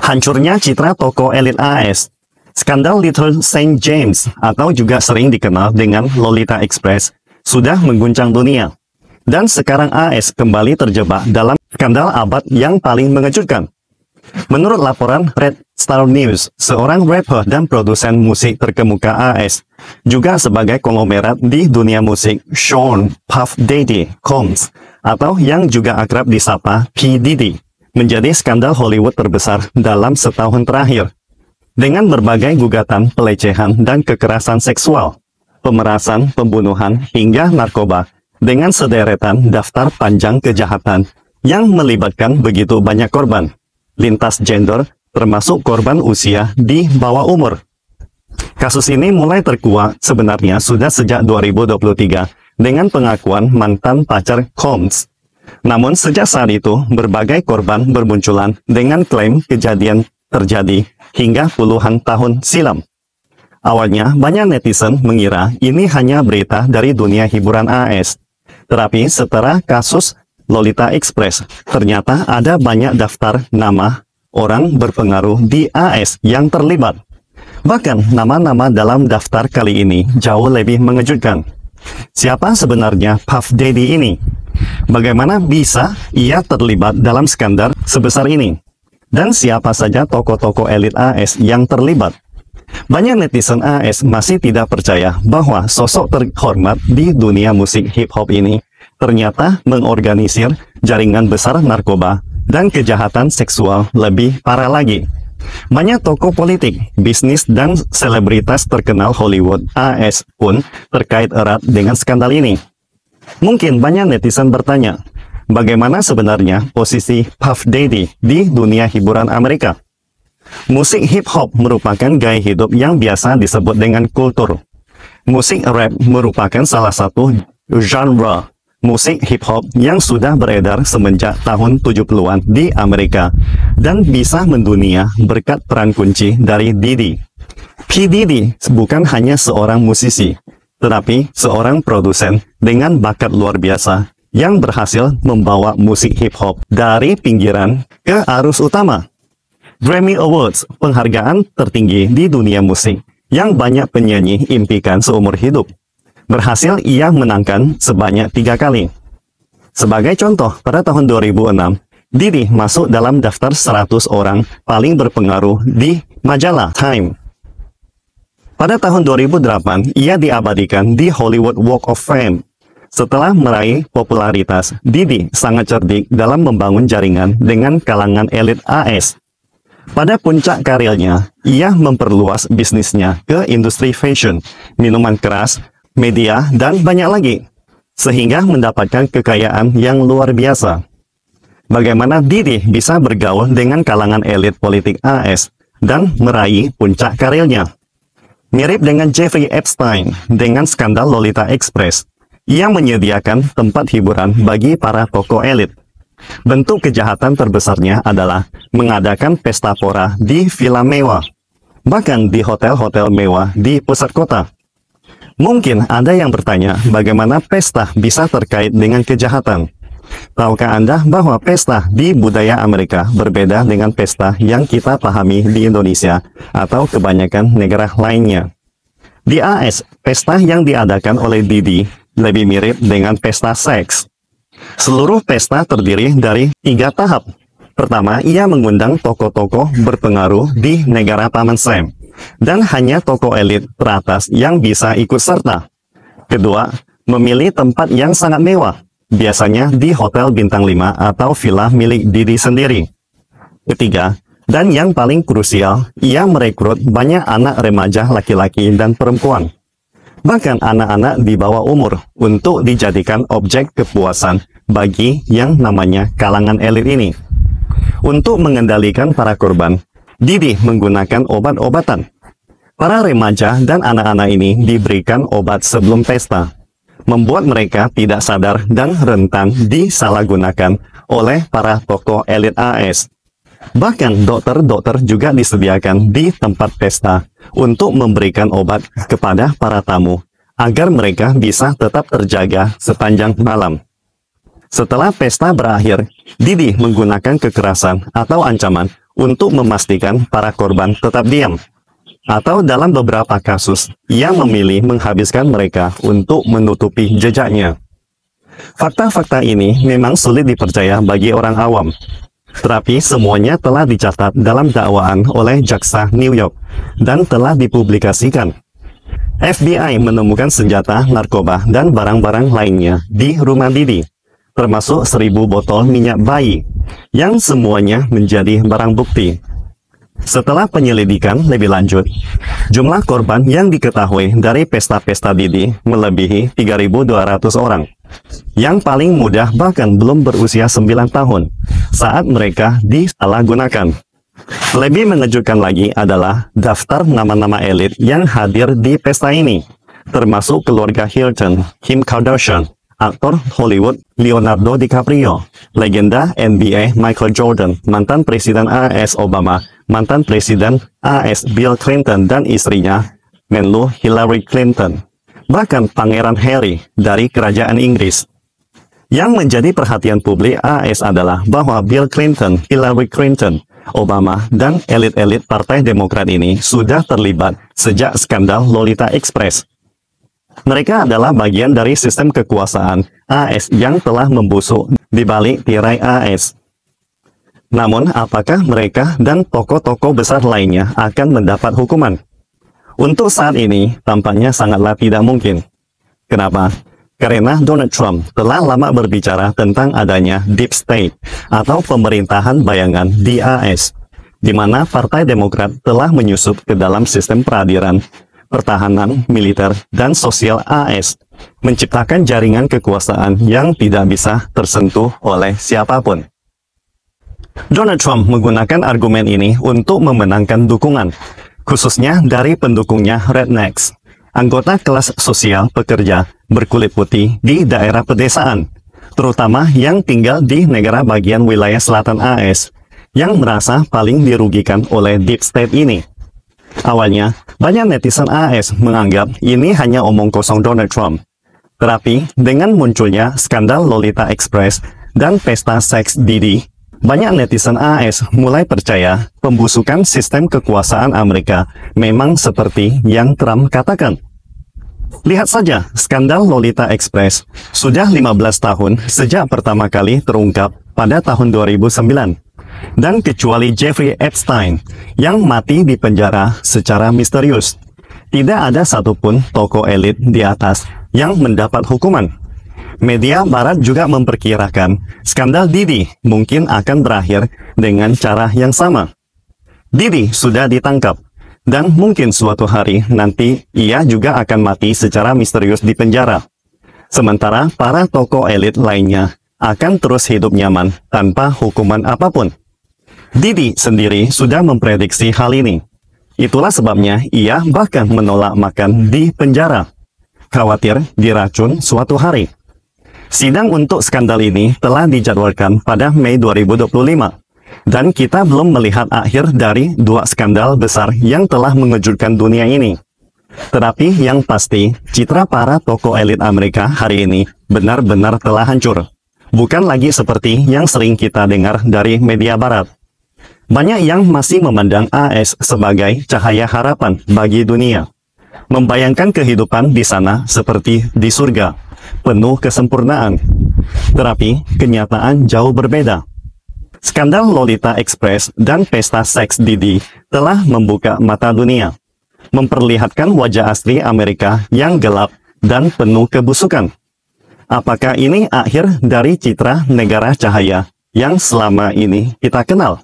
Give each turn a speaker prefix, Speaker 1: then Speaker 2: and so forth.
Speaker 1: Hancurnya citra toko elit AS. Skandal Little Saint James, atau juga sering dikenal dengan Lolita Express, sudah mengguncang dunia. Dan sekarang AS kembali terjebak dalam skandal abad yang paling mengejutkan. Menurut laporan Red Star News, seorang rapper dan produsen musik terkemuka AS, juga sebagai konglomerat di dunia musik, Sean Puff Daddy Combs, atau yang juga akrab disapa P. Diddy, menjadi skandal Hollywood terbesar dalam setahun terakhir. Dengan berbagai gugatan, pelecehan, dan kekerasan seksual, pemerasan, pembunuhan, hingga narkoba, dengan sederetan daftar panjang kejahatan yang melibatkan begitu banyak korban, lintas gender, termasuk korban usia di bawah umur. Kasus ini mulai terkuak sebenarnya sudah sejak 2023 dengan pengakuan mantan pacar Combs. Namun sejak saat itu, berbagai korban bermunculan dengan klaim kejadian terjadi hingga puluhan tahun silam. Awalnya, banyak netizen mengira ini hanya berita dari dunia hiburan AS. Tetapi setelah kasus Lolita Express, ternyata ada banyak daftar nama orang berpengaruh di AS yang terlibat. Bahkan, nama-nama dalam daftar kali ini jauh lebih mengejutkan. Siapa sebenarnya Puff Daddy ini? Bagaimana bisa ia terlibat dalam skandal sebesar ini? Dan siapa saja tokoh-tokoh elit AS yang terlibat? Banyak netizen AS masih tidak percaya bahwa sosok terhormat di dunia musik hip-hop ini ternyata mengorganisir jaringan besar narkoba dan kejahatan seksual lebih parah lagi. Banyak tokoh politik, bisnis, dan selebritas terkenal Hollywood AS pun terkait erat dengan skandal ini. Mungkin banyak netizen bertanya, bagaimana sebenarnya posisi Puff Daddy di dunia hiburan Amerika? Musik hip-hop merupakan gaya hidup yang biasa disebut dengan kultur. Musik rap merupakan salah satu genre musik hip-hop yang sudah beredar semenjak tahun 70-an di Amerika dan bisa mendunia berkat peran kunci dari Diddy. P. Diddy bukan hanya seorang musisi, tetapi seorang produsen dengan bakat luar biasa yang berhasil membawa musik hip-hop dari pinggiran ke arus utama. Grammy Awards, penghargaan tertinggi di dunia musik yang banyak penyanyi impikan seumur hidup, berhasil ia menangkan sebanyak 3 kali. Sebagai contoh, pada tahun 2006, Diddy masuk dalam daftar 100 orang paling berpengaruh di majalah Time. Pada tahun 2008, ia diabadikan di Hollywood Walk of Fame. Setelah meraih popularitas, Diddy sangat cerdik dalam membangun jaringan dengan kalangan elit AS. Pada puncak karirnya, ia memperluas bisnisnya ke industri fashion, minuman keras, media, dan banyak lagi, sehingga mendapatkan kekayaan yang luar biasa. Bagaimana Diddy bisa bergaul dengan kalangan elit politik AS dan meraih puncak karirnya? Mirip dengan Jeffrey Epstein dengan skandal Lolita Express, ia menyediakan tempat hiburan bagi para tokoh elit. Bentuk kejahatan terbesarnya adalah mengadakan pesta pora di villa mewah, bahkan di hotel-hotel mewah di pusat kota. Mungkin ada yang bertanya, bagaimana pesta bisa terkait dengan kejahatan? Tahukah Anda bahwa pesta di budaya Amerika berbeda dengan pesta yang kita pahami di Indonesia atau kebanyakan negara lainnya? Di AS, pesta yang diadakan oleh Diddy lebih mirip dengan pesta seks. Seluruh pesta terdiri dari 3 tahap. Pertama, ia mengundang tokoh-tokoh berpengaruh di negara Paman Sam, dan hanya tokoh elit teratas yang bisa ikut serta. Kedua, memilih tempat yang sangat mewah, biasanya di hotel bintang 5 atau villa milik Diddy sendiri. Ketiga, dan yang paling krusial, ia merekrut banyak anak remaja laki-laki dan perempuan, bahkan anak-anak di bawah umur, untuk dijadikan objek kepuasan bagi yang namanya kalangan elit ini. Untuk mengendalikan para korban, Diddy menggunakan obat-obatan. Para remaja dan anak-anak ini diberikan obat sebelum pesta, membuat mereka tidak sadar dan rentan disalahgunakan oleh para tokoh elit AS. Bahkan dokter-dokter juga disediakan di tempat pesta untuk memberikan obat kepada para tamu, agar mereka bisa tetap terjaga sepanjang malam. Setelah pesta berakhir, Diddy menggunakan kekerasan atau ancaman untuk memastikan para korban tetap diam. Atau dalam beberapa kasus, ia memilih menghabiskan mereka untuk menutupi jejaknya. Fakta-fakta ini memang sulit dipercaya bagi orang awam. Tetapi semuanya telah dicatat dalam dakwaan oleh jaksa New York dan telah dipublikasikan. FBI menemukan senjata, narkoba, dan barang-barang lainnya di rumah Didi, termasuk 1.000 botol minyak bayi, yang semuanya menjadi barang bukti. Setelah penyelidikan lebih lanjut, jumlah korban yang diketahui dari pesta-pesta Didi melebihi 3.200 orang. Yang paling muda bahkan belum berusia 9 tahun saat mereka disalahgunakan. Lebih mengejutkan lagi adalah daftar nama-nama elit yang hadir di pesta ini, termasuk keluarga Hilton, Kim Kardashian, aktor Hollywood Leonardo DiCaprio, legenda NBA Michael Jordan, mantan Presiden AS Obama, mantan Presiden AS Bill Clinton dan istrinya Menlu Hillary Clinton, bahkan Pangeran Harry dari Kerajaan Inggris. Yang menjadi perhatian publik AS adalah bahwa Bill Clinton, Hillary Clinton, Obama, dan elit-elit Partai Demokrat ini sudah terlibat sejak skandal Lolita Express. Mereka adalah bagian dari sistem kekuasaan AS yang telah membusuk di balik tirai AS. Namun, apakah mereka dan tokoh-tokoh besar lainnya akan mendapat hukuman? Untuk saat ini, tampaknya sangatlah tidak mungkin. Kenapa? Karena Donald Trump telah lama berbicara tentang adanya deep state atau pemerintahan bayangan di AS, di mana Partai Demokrat telah menyusup ke dalam sistem peradilan, pertahanan, militer, dan sosial AS, menciptakan jaringan kekuasaan yang tidak bisa tersentuh oleh siapapun. Donald Trump menggunakan argumen ini untuk memenangkan dukungan, khususnya dari pendukungnya rednecks, anggota kelas sosial pekerja berkulit putih di daerah pedesaan, terutama yang tinggal di negara bagian wilayah selatan AS, yang merasa paling dirugikan oleh deep state ini. Awalnya, banyak netizen AS menganggap ini hanya omong kosong Donald Trump. Tetapi, dengan munculnya skandal Lolita Express dan pesta seks Didi, banyak netizen AS mulai percaya pembusukan sistem kekuasaan Amerika memang seperti yang Trump katakan. Lihat saja, skandal Lolita Express sudah 15 tahun sejak pertama kali terungkap pada tahun 2009. Dan kecuali Jeffrey Epstein yang mati di penjara secara misterius, tidak ada satupun tokoh elit di atas yang mendapat hukuman. Media barat juga memperkirakan skandal Didi mungkin akan berakhir dengan cara yang sama. Didi sudah ditangkap, dan mungkin suatu hari nanti ia juga akan mati secara misterius di penjara. Sementara para tokoh elit lainnya akan terus hidup nyaman tanpa hukuman apapun. Didi sendiri sudah memprediksi hal ini. Itulah sebabnya ia bahkan menolak makan di penjara, khawatir diracun suatu hari. Sidang untuk skandal ini telah dijadwalkan pada Mei 2025, dan kita belum melihat akhir dari dua skandal besar yang telah mengejutkan dunia ini. Tetapi yang pasti, citra para tokoh elit Amerika hari ini benar-benar telah hancur. Bukan lagi seperti yang sering kita dengar dari media barat. Banyak yang masih memandang AS sebagai cahaya harapan bagi dunia, membayangkan kehidupan di sana seperti di surga, penuh kesempurnaan. Tetapi kenyataan jauh berbeda. Skandal Lolita Express dan pesta seks Didi telah membuka mata dunia, memperlihatkan wajah asli Amerika yang gelap dan penuh kebusukan. Apakah ini akhir dari citra negara cahaya yang selama ini kita kenal?